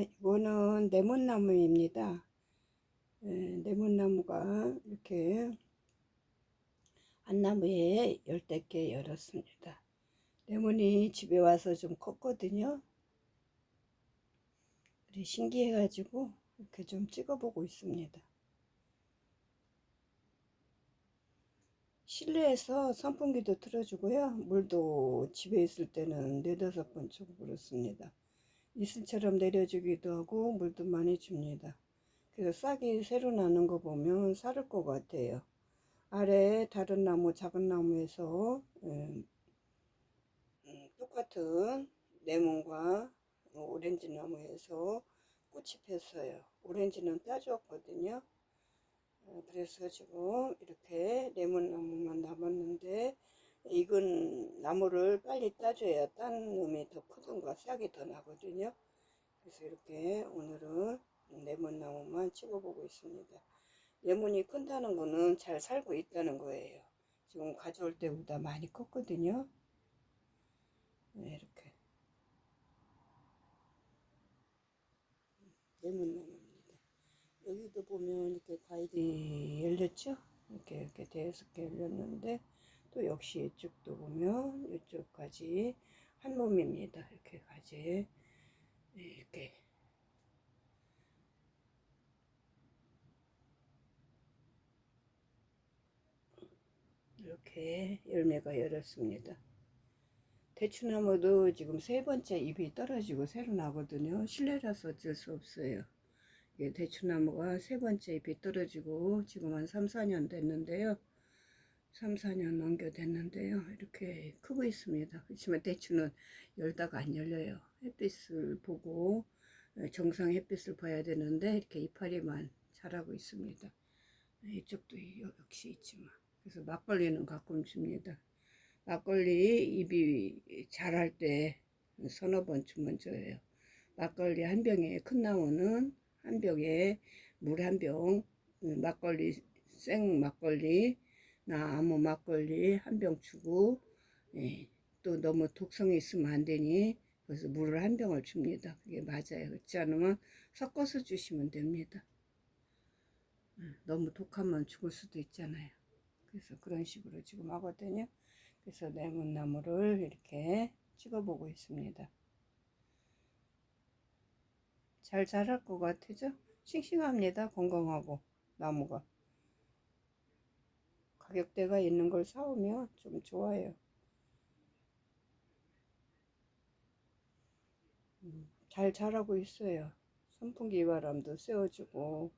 이거는 레몬나무입니다. 레몬나무가 이렇게 한 나무에 10개 열었습니다. 레몬이 집에 와서 좀 컸거든요. 그래 신기해가지고 이렇게 좀 찍어보고 있습니다. 실내에서 선풍기도 틀어주고요. 물도 집에 있을 때는 4~5번 주고 그렇습니다. 이슬처럼 내려주기도 하고 물도 많이 줍니다. 그래서 싹이 새로 나는 거 보면 사를 것 같아요. 아래 다른 나무 작은 나무에서 똑같은 레몬과 오렌지 나무에서 꽃이 폈어요. 오렌지는 따주었거든요. 그래서 지금 이렇게 레몬 나무만 남았는데 익은 나무를 빨리 따줘야 딴 놈이 더 크던가 싹이 더 나거든요. 그래서 이렇게 오늘은 레몬 나무만 찍어보고 있습니다. 레몬이 큰다는 거는 잘 살고 있다는 거예요. 지금 가져올 때보다 많이 컸거든요. 네, 이렇게 레몬 나무입니다. 여기도 보면 이렇게 과일이 열렸죠? 이렇게 5개 열렸는데 또 역시 이쪽도 보면 이쪽까지 한 몸입니다. 이렇게 가지 이렇게 열매가 열었습니다. 대추나무도 지금 3번째 잎이 떨어지고 새로 나거든요. 실내라서 어쩔 수 없어요. 대추나무가 3번째 잎이 떨어지고 지금 한 3~4년 됐는데요. 3~4년 넘겨 됐는데요. 이렇게 크고 있습니다. 그렇지만 대추는 열다가 안 열려요. 햇빛을 보고 정상 햇빛을 봐야 되는데 이렇게 이파리만 자라고 있습니다. 이쪽도 역시 있지만 그래서 막걸리는 가끔 줍니다. 막걸리 잎이 자랄 때 서너 번 주면 줘요. 막걸리 한 병에 큰 나무는 한 병에 물 한 병, 막걸리 생 막걸리 나 아무 막걸리 한 병 주고 또 너무 독성이 있으면 안 되니 그래서 물을 한 병을 줍니다. 그게 맞아요. 그렇지 않으면 섞어서 주시면 됩니다. 너무 독하면 죽을 수도 있잖아요. 그래서 그런 식으로 지금 하거든요. 그래서 레몬나무를 이렇게 찍어보고 있습니다. 잘 자랄 것 같죠? 싱싱합니다. 건강하고 나무가 가격대가 있는 걸 사오면 좀 좋아요. 잘 자라고 있어요. 선풍기 바람도 쐬어주고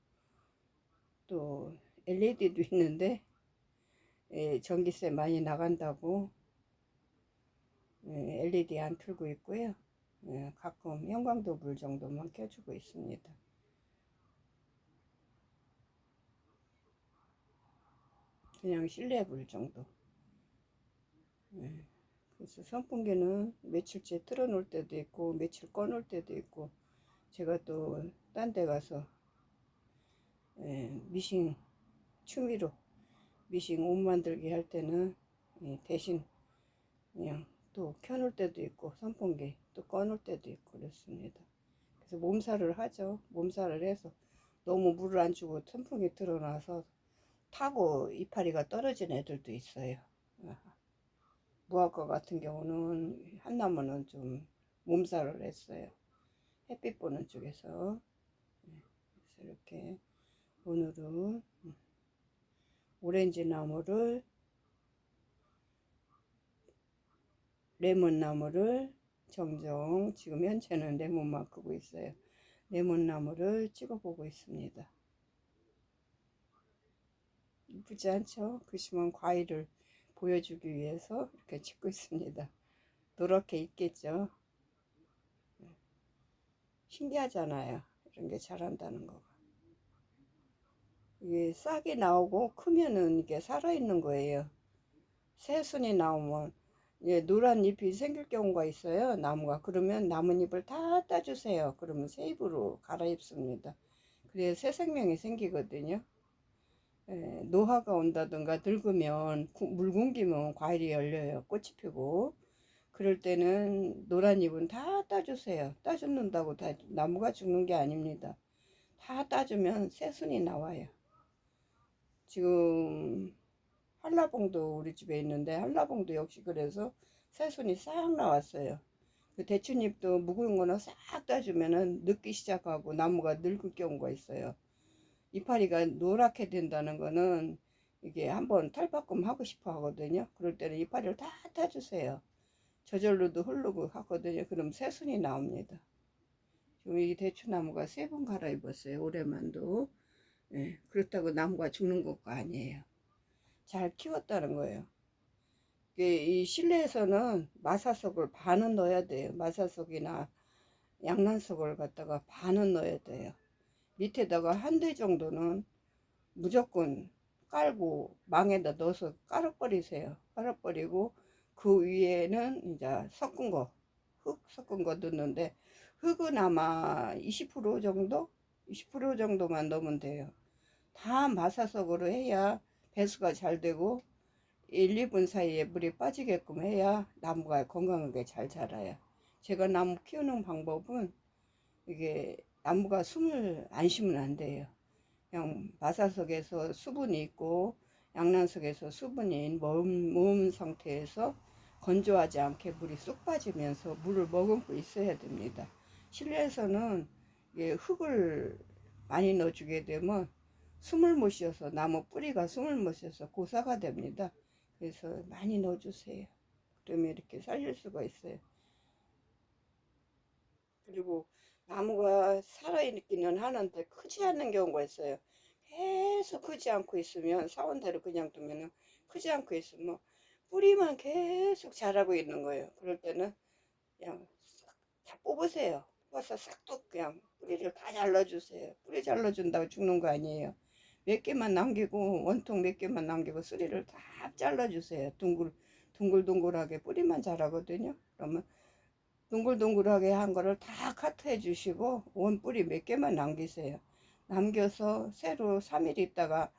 또 LED도 있는데 전기세 많이 나간다고 LED 안 틀고 있고요. 가끔 형광도 불 정도만 켜주고 있습니다. 그냥 실내 불 정도. 그래서 선풍기는 며칠째 틀어놓을 때도 있고 며칠 꺼놓을 때도 있고 제가 또 딴 데 가서 미싱 취미로 미싱 옷 만들기 할 때는 대신 그냥 또 켜놓을 때도 있고 선풍기 또 꺼놓을 때도 있고 그렇습니다. 그래서 몸살을 하죠. 몸살을 해서 너무 물을 안 주고 선풍기 틀어놔서 타고 이파리가 떨어진 애들도 있어요. 무화과 같은 경우는 한 나무는 좀 몸살을 했어요. 햇빛 보는 쪽에서. 그래서 이렇게 오늘은 오렌지 나무를 레몬 나무를 정정 지금 현재는 레몬만 크고 있어요. 레몬 나무를 찍어 보고 있습니다. 이쁘지 않죠? 그 심한 과일을 보여주기 위해서 이렇게 찍고 있습니다. 노랗게 있겠죠? 신기하잖아요. 이런 게 자란다는 거가. 이게 싹이 나오고 크면은 이게 살아있는 거예요. 새순이 나오면 노란 잎이 생길 경우가 있어요. 나무가. 그러면 나뭇잎을 다 따주세요. 그러면 새 잎으로 갈아입습니다. 그래야 새 생명이 생기거든요. 노화가 온다든가 늙으면 물 굶기면 과일이 열려요. 꽃이 피고. 그럴 때는 노란 잎은 다 따주세요. 따줍는다고 다 나무가 죽는 게 아닙니다. 다 따주면 새순이 나와요. 지금 한라봉도 우리 집에 있는데 한라봉도 역시 그래서 새순이 싹 나왔어요. 그 대추잎도 묵은 거는 싹 따주면은 늙기 시작하고 나무가 늙을 경우가 있어요. 이파리가 노랗게 된다는 거는 이게 한번 탈바꿈 하고 싶어 하거든요. 그럴 때는 이파리를 다 따주세요. 저절로도 흐르고 하거든요. 그럼 새순이 나옵니다. 지금 이 대추나무가 3번 갈아입었어요. 올해만도. 예, 그렇다고 나무가 죽는 것도 아니에요. 잘 키웠다는 거예요. 이 실내에서는 마사석을 반은 넣어야 돼요. 마사석이나 양난석을 갖다가 반은 넣어야 돼요. 밑에다가 한 대 정도는 무조건 깔고 망에다 넣어서 깔아버리세요. 깔아버리고 그 위에는 이제 섞은 거, 흙 섞은 거 넣는데 흙은 아마 20% 정도? 20% 정도만 넣으면 돼요. 다 마사석으로 해야 배수가 잘 되고 1, 2분 사이에 물이 빠지게끔 해야 나무가 건강하게 잘 자라요. 제가 나무 키우는 방법은 이게 나무가 숨을 안 쉬면 안 돼요. 그냥 마사석에서 수분이 있고 양난석에서 수분이 머문 상태에서 건조하지 않게 물이 쏙 빠지면서 물을 머금고 있어야 됩니다. 실내에서는 흙을 많이 넣어주게 되면 숨을 못 쉬어서 나무 뿌리가 숨을 못 쉬어서 고사가 됩니다. 그래서 많이 넣어주세요. 그러면 이렇게 살릴 수가 있어요. 그리고 나무가 살아있기는 하는데 크지 않는 경우가 있어요. 계속 크지 않고 있으면 사원대로 그냥 두면 크지 않고 있으면 뿌리만 계속 자라고 있는 거예요. 그럴 때는 그냥 다 뽑으세요. 뽑아서 싹둑 그냥 뿌리를 다 잘라주세요. 뿌리 잘라준다고 죽는 거 아니에요. 몇 개만 남기고 원통 몇 개만 남기고 쓰리를 다 잘라주세요. 둥글둥글하게 뿌리만 자라거든요. 그러면 동글동글하게 한 거를 다 카트해 주시고 원뿌리 몇 개만 남기세요. 남겨서 새로 3일 있다가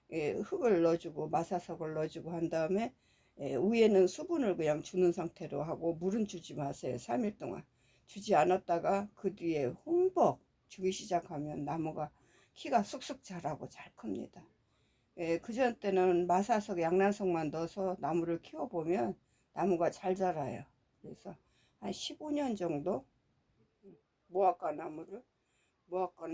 흙을 넣어주고 마사석을 넣어주고 한 다음에 위에는 수분을 그냥 주는 상태로 하고 물은 주지 마세요. 3일 동안 주지 않았다가 그 뒤에 홍복 주기 시작하면 나무가 키가 쑥쑥 자라고 잘 큽니다. 그전 때는 마사석 양난석만 넣어서 나무를 키워보면 나무가 잘 자라요. 그래서 한 15년 정도 무화과 나무하고 무화과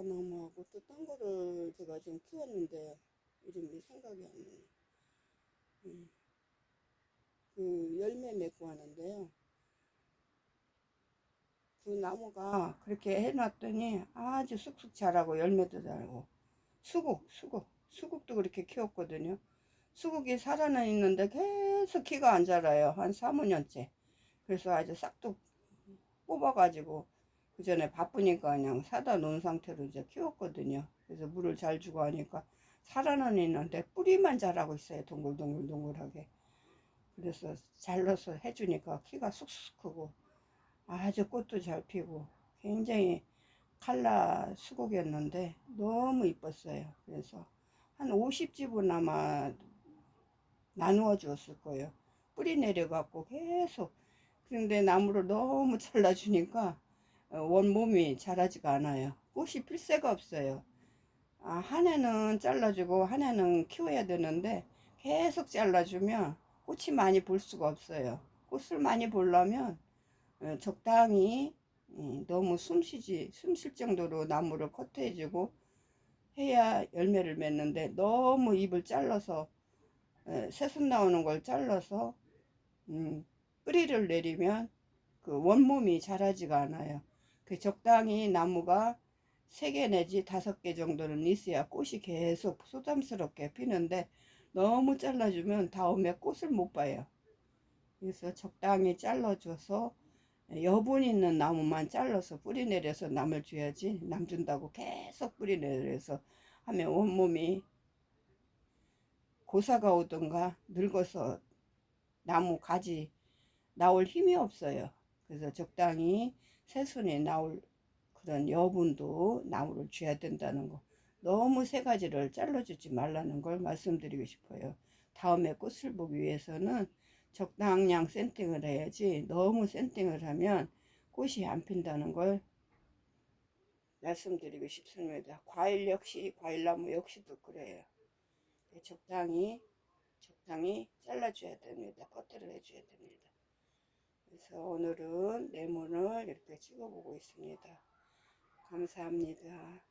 나무하고 또 딴 거를 제가 좀 키웠는데 이름이 생각이 안 나요. 그 열매 맺고 하는데요. 그 나무가 그렇게 해놨더니 아주 쑥쑥 자라고 열매도 자라고 수국도 그렇게 키웠거든요. 수국이 살아는 있는데 계속 키가 안 자라요. 한 3, 5년째. 그래서 아주 싹둑 뽑아가지고 그 전에 바쁘니까 그냥 사다 놓은 상태로 이제 키웠거든요. 그래서 물을 잘 주고 하니까 살아는 있는데 뿌리만 자라고 있어요. 동글동글동글하게. 그래서 잘라서 해주니까 키가 쑥쑥 크고 아주 꽃도 잘 피고 굉장히 칼라 수국이었는데 너무 이뻤어요. 그래서 한 50집은 아마 나누어 주었을 거예요. 뿌리 내려갖고 계속. 그런데 나무를 너무 잘라주니까 원몸이 자라지가 않아요. 꽃이 필 새가 없어요. 한 해는 잘라주고 한 해는 키워야 되는데 계속 잘라주면 꽃이 많이 볼 수가 없어요. 꽃을 많이 보려면 적당히 너무 숨 쉴 정도로 나무를 커트해주고 해야 열매를 맺는데 너무 잎을 잘라서 새순 나오는 걸 잘라서 뿌리를 내리면 그 원몸이 자라지가 않아요. 그 적당히 나무가 3개 내지 5개 정도는 있어야 꽃이 계속 소담스럽게 피는데 너무 잘라주면 다음에 꽃을 못 봐요. 그래서 적당히 잘라줘서 여분 있는 나무만 잘라서 뿌리 내려서 남을 줘야지 남 준다고 계속 뿌리 내려서 하면 온몸이 고사가 오든가 늙어서 나무 가지 나올 힘이 없어요. 그래서 적당히 새순이 나올 그런 여분도 나무를 줘야 된다는 거 너무 세 가지를 잘라주지 말라는 걸 말씀드리고 싶어요. 다음에 꽃을 보기 위해서는 적당량 센팅을 해야지 너무 센팅을 하면 꽃이 안 핀다는 걸 말씀드리고 싶습니다. 과일 역시, 과일나무 역시도 그래요. 적당히 잘라줘야 됩니다. 커트를 해줘야 됩니다. 그래서 오늘은 레몬을 이렇게 찍어보고 있습니다. 감사합니다.